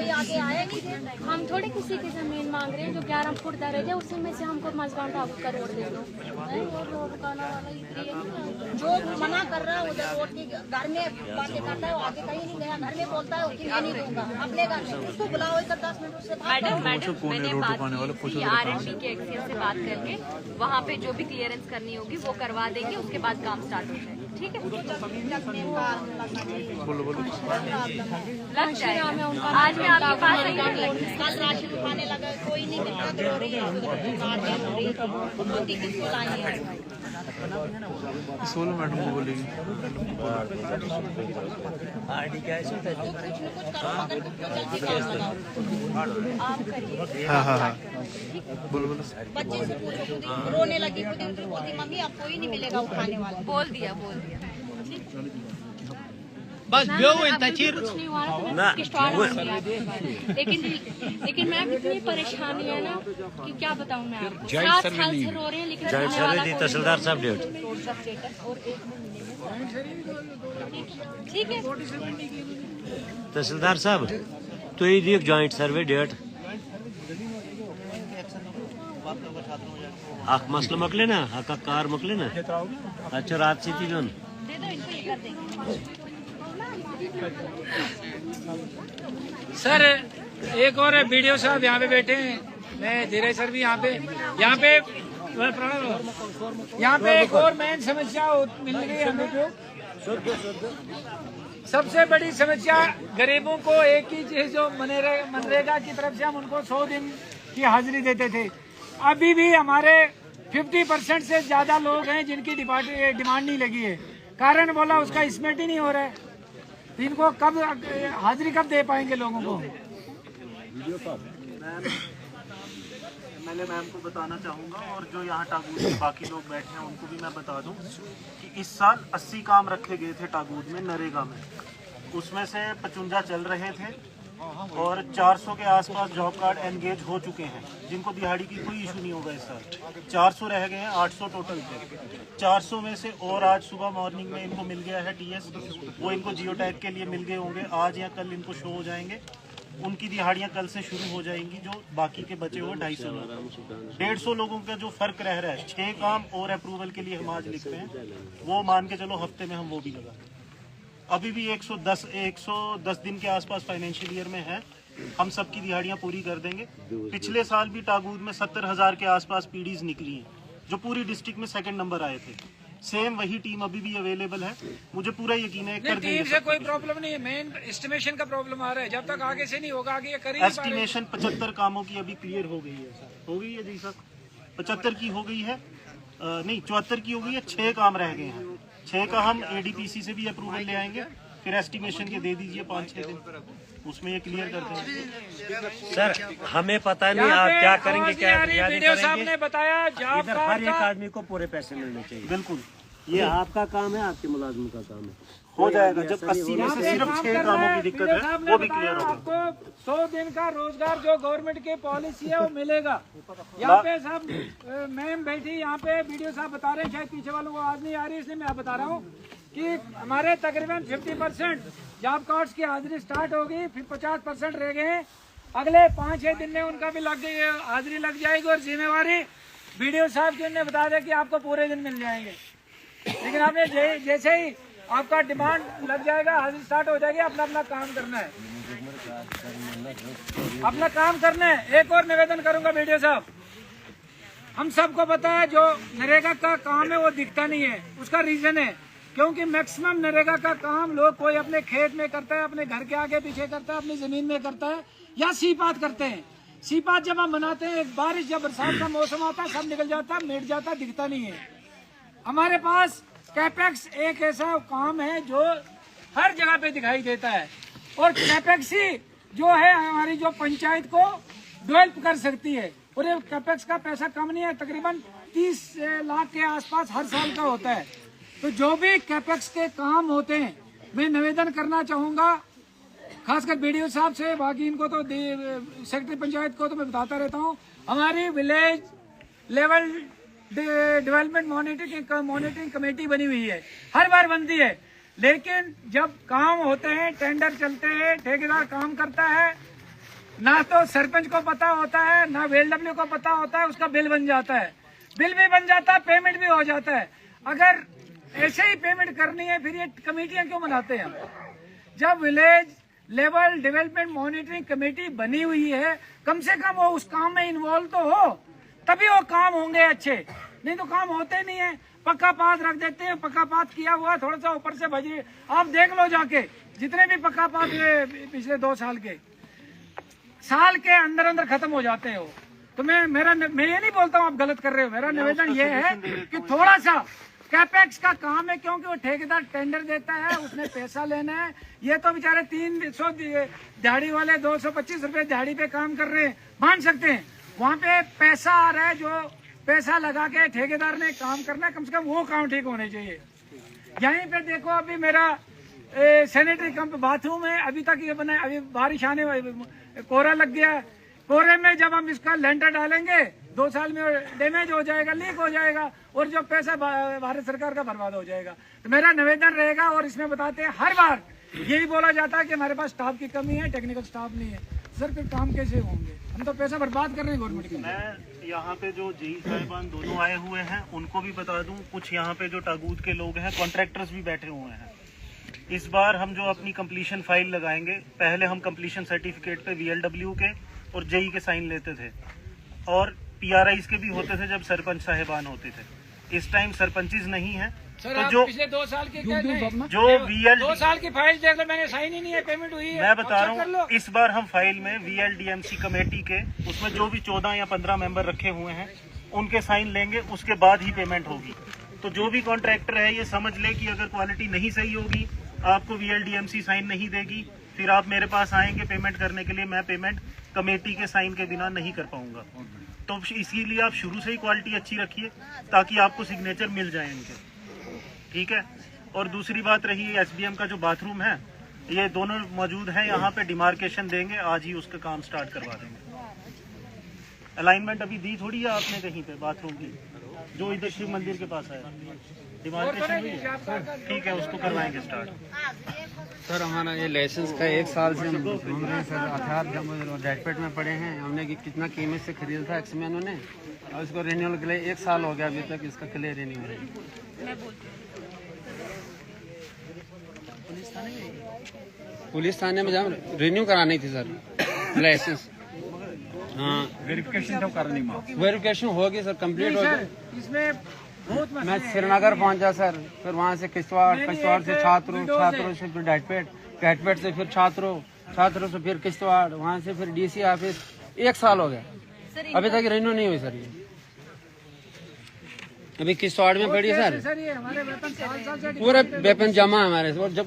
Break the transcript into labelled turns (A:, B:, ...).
A: कोई आगे आया नहीं थे।
B: हम थोड़े किसी की जमीन मांग रहे हैं, जो 11 फुट दर है उसी में से हमको मजगांव ठाकुर का रोड दे दो।
A: जो मना कर रहा है उधर रोड की घर में बातें करता है, वो आगे कहीं नहीं गया, घर में बोलता है कि मैं नहीं दूंगा, अपने घर में उसको बुलाओ, इधर 10 मिनट उससे
C: मैडम मैंने बात की RNB के एक्सीएस से बात करके वहाँ पे जो भी क्लियरेंस करनी होगी वो करवा देंगे, उसके बाद काम स्टार्ट हो जाएगा। ठीक है, लग जाएगा। आज मैं आपके पास आई हूँ,
A: कल राशन खाने लगा, कोई नहीं मिलता तो रो रही है, किसको लाई है।
D: सोलो मैडम को बोलेगी हाँ बोलो
A: बच्चे से पूछो, खुद रोने लगी, खुद बोलती मम्मी अब कोई नहीं मिलेगा उठाने वाला।
C: बोल दिया
B: बस कुछ नहीं हुआ लेकिन मैम इतनी परेशानी है ना कि क्या बताऊं मैं आपको। 7 साल से रो रहे हैं, लेकिन
E: तहसीलदार साहब डेट
B: ठीक है।
E: तहसीलदार साहब तो ये जॉइंट सर्वे डेट आख मसला मकले ना आका कार मकले ना अच्छा रात से तीन
B: दे दो इनको, ये कर देंगे।
F: सर एक और वीडियो साहब यहाँ पे बैठे हैं, मैं धीरज सर भी यहाँ पे एक और मेन समस्या मिल गई हमें। जो सबसे बड़ी समस्या गरीबों को एक ही चीज, जो मनरेगा की तरफ से हम उनको 100 दिन की हाजिरी देते थे, अभी भी हमारे 50% से ज्यादा लोग हैं जिनकी डिमांड नहीं लगी है। कारण बोला उसका इसमेट ही नहीं हो रहा है, इनको कब हाजिरी कब दे पाएंगे लोगों को।
G: मैं मैम को बताना चाहूँगा और जो यहाँ टागूद में बाकी लोग बैठे हैं उनको भी मैं बता दूं कि इस साल 80 काम रखे गए थे टागूद में नरेगा में, उसमें से 55 चल रहे थे और 400 के आसपास जॉब कार्ड एंगेज हो चुके हैं, जिनको दिहाड़ी की कोई इशू नहीं होगा इस साल। 400 रह गए हैं, 800 टोटल थे। 400 में से और आज सुबह मॉर्निंग में इनको मिल गया है TS, वो इनको जियो टैग के लिए मिल गए होंगे, आज या कल इनको शो हो जाएंगे। उनकी दिहाड़ियाँ कल से शुरू हो जाएंगी। जो बाकी के बचे हुए 250 लोग, 150 लोगों का जो फर्क रह रहा है, 6 काम और अप्रूवल के लिए हम आज लिख रहे हैं, वो मान के चलो हफ्ते में हम वो भी लगा। अभी भी 110 दिन के आसपास फाइनेंशियल ईयर में है, हम सबकी दिहाड़ियाँ पूरी कर देंगे। पिछले साल भी टागूद में 70,000 के आसपास पीडीज निकली हैं, जो पूरी डिस्ट्रिक्ट में 2nd नंबर आए थे। सेम वही टीम अभी भी अवेलेबल है, मुझे पूरा यकीन है कर देंगे।
F: टीम से कोई प्रॉब्लम नहीं है, मेन एस्टिमेशन का प्रॉब्लम आ रहा है, जब तक आगे से नहीं होगा आगे ये कर ही नहीं पा रहे।
G: एस्टिमेशन 75 कामों की अभी क्लियर हो गई है, हो गई है जी सर, 75 की हो गई है, नहीं 74 की हो गई है, 6 काम रह गए हैं। 6 का हम ADPC से भी अप्रूवल ले आएंगे, फिर एस्टिमेशन के दे दीजिए 5-6 दिन, उसमें ये क्लियर कर देंगे।
E: सर हमें पता नहीं आप क्या करेंगे, क्या
F: वीडियो साहब ने बताया
E: हर एक आदमी को पूरे पैसे मिलने चाहिए।
G: बिल्कुल,
E: ये आपका काम है, आपके मुलाजिम का काम है,
G: हो जाएगा। जब 80 में से सिर्फ 6 कामों की दिक्कत है, वो भी क्लियर होगा।
F: आपको 100 दिन का रोजगार जो गवर्नमेंट की पॉलिसी है वो मिलेगा। यहाँ पे साहब मैम बैठी, यहाँ पे वीडियो साहब बता रहे हैं, शायद पीछे वालों को आवाज नहीं आ रही इसलिए मैं बता रहा हूँ कि हमारे तकरीबन 50% जॉब कार्ड्स की हाजिरी स्टार्ट होगी, फिर 50% रह गए हैं। अगले 5-6 दिन में उनका भी हाजिरी लग जाएगी और जिम्मेवारी वीडियो साहब की उन्होंने बता दिया कि आपको पूरे दिन मिल जाएंगे। लेकिन आपने जैसे ही आपका डिमांड लग जाएगा, हाजिरी स्टार्ट हो जाएगी, अपना अपना काम करना है, अपना काम करना है। एक और निवेदन करूंगा वीडियो साहब, हम सबको पता है जो नरेगा का काम है वो दिखता नहीं है, उसका रीजन है क्योंकि मैक्सिमम नरेगा का काम लोग कोई अपने खेत में करता है, अपने घर के आगे पीछे करता है, अपनी जमीन में करता है, या सीपात करते हैं। सीपात जब हम बनाते हैं, एक बारिश या बरसात का मौसम आता है, सब निकल जाता है, मिट जाता है, दिखता नहीं है। हमारे पास कैपेक्स एक ऐसा काम है जो हर जगह पे दिखाई देता है, और कैपेक्स ही जो है हमारी जो पंचायत को डेवलप कर सकती है। और ये कैपेक्स का पैसा कम नहीं है, तकरीबन 30 लाख के आसपास हर साल का होता है। तो जो भी कैपेक्स के काम होते हैं, मैं निवेदन करना चाहूंगा खासकर BDO साहब से, बाकी इनको तो सेक्रेटरी पंचायत को तो मैं बताता रहता हूँ, हमारी village level development monitoring committee बनी हुई है, हर बार बनती है, लेकिन जब काम होते हैं, टेंडर चलते हैं, ठेकेदार काम करता है, ना तो सरपंच को पता होता है, ना VLW को पता होता है, उसका बिल बन जाता है, बिल भी बन जाता है, पेमेंट भी हो जाता है। अगर ऐसे ही पेमेंट करनी है फिर ये कमेटियां क्यों बनाते हैं? जब village level development monitoring committee बनी हुई है, कम से कम वो उस काम में इन्वॉल्व तो हो, तभी वो काम होंगे अच्छे, नहीं तो काम होते नहीं है। पक्का पात रख देते हैं, पक्का पात किया हुआ थोड़ा सा ऊपर से बजे, आप देख लो जाके जितने भी पक्का पात हुए पिछले 2 साल के अंदर अंदर खत्म हो जाते हैं वो। तो मैं ये नहीं बोलता हूँ आप गलत कर रहे हो, मेरा निवेदन ये है कि थोड़ा सा कैपेक्स का काम है, क्योंकि वो ठेकेदार टेंडर देता है, उसने पैसा लेना है। ये तो बेचारे 300 दिहाड़ी वाले 225 रुपए दिहाड़ी पे काम कर रहे हैं, मान सकते हैं। वहाँ पे पैसा आ रहा है, जो पैसा लगा के ठेकेदार ने काम करना है, कम से कम वो काम ठीक होने चाहिए। यहीं पे देखो अभी मेरा सैनिटरी कंप बाथरूम है, अभी तक ये बना, अभी बारिश आने कोहरा लग गया। कोहरे में जब हम इसका लेंटर डालेंगे 2 साल में डैमेज हो जाएगा, लीक हो जाएगा और जो पैसा भारत सरकार का बर्बाद हो जाएगा। तो मेरा निवेदन रहेगा, और इसमें बताते हैं हर बार यही बोला जाता है कि हमारे पास स्टाफ की कमी है, टेक्निकल स्टाफ नहीं है। सर फिर काम कैसे होंगे? हम तो पैसा बर्बाद कर रहे हैं गवर्नमेंट के।
G: मैं यहाँ पे जो जेई साहिबान दोनों आए हुए हैं उनको भी बता दूं, कुछ यहाँ पे जो टागूद के लोग हैं, कॉन्ट्रैक्टर्स भी बैठे हुए हैं। इस बार हम जो अपनी कंप्लीशन फाइल लगाएंगे, पहले हम कंप्लीशन सर्टिफिकेट पे VLW के और जेई के साइन लेते थे, और PRIs के भी होते थे जब सरपंच साहिबान होते थे। इस टाइम सरपंचेस नहीं है, तो जो
F: पिछले 2 साल की
G: जो VL
F: 2 साल की फाइल देख लो, मैंने साइन ही नहीं है, पेमेंट हुई है।
G: मैं बता रहा हूँ, इस बार हम फाइल में VLDMC कमेटी के उसमें जो भी 14 या 15 मेंबर रखे हुए हैं उनके साइन लेंगे, उसके बाद ही पेमेंट होगी। तो जो भी कॉन्ट्रैक्टर है ये समझ ले कि अगर क्वालिटी नहीं सही होगी, आपको VLDMC साइन नहीं देगी, फिर आप मेरे पास आएंगे पेमेंट करने के लिए, मैं पेमेंट कमेटी के साइन के बिना नहीं कर पाऊंगा। तो इसीलिए आप शुरू से ही क्वालिटी अच्छी रखिए ताकि आपको सिग्नेचर मिल जाए इनके, ठीक है। और दूसरी बात रही SBM का जो बाथरूम है, ये दोनों मौजूद है यहाँ पे, डिमार्केशन देंगे, आज ही उसका काम स्टार्ट करवा देंगे। अलाइनमेंट अभी दी थोड़ी है आपने कहीं पे बाथरूम की, जो इधर शिव मंदिर के पास है, डिमार्केशन हुई है, ठीक है, उसको करवाएंगे स्टार्ट।
H: सर हमारा ये लाइसेंस का 1 साल से हम घूम रहे हैं सर, अर्थात हम डेटपेट में पड़े हैं। हमने कितना कीमत से खरीदा था एक्समैनों ने, और इसको रिन्यूअल के लिए 1 साल हो गया, अभी तक इसका क्लियर ही नहीं हो रहा। पुलिस थाने में जब रिन्यू करानी थी सर लाइसेंस, हाँ
F: वेरिफिकेशन तो करनी,
H: वेरिफिकेशन होगी सर, कंप्लीट हो गई।
F: इसमें बहुत
H: मैं श्रीनगर पहुंचा सर, फिर वहाँ से किश्तवाड़ से छात्रों से फिर डेटपेट से फिर छात्रों से फिर किश्तवाड़, वहाँ से फिर DC ऑफिस। 1 साल हो गया, अभी तक रिन्यू नहीं हुई सर। ये अभी किश्तवाड़ में पड़ी सर,
F: हमारे वेपन साल से
H: पूरा वेपन जमा हमारे।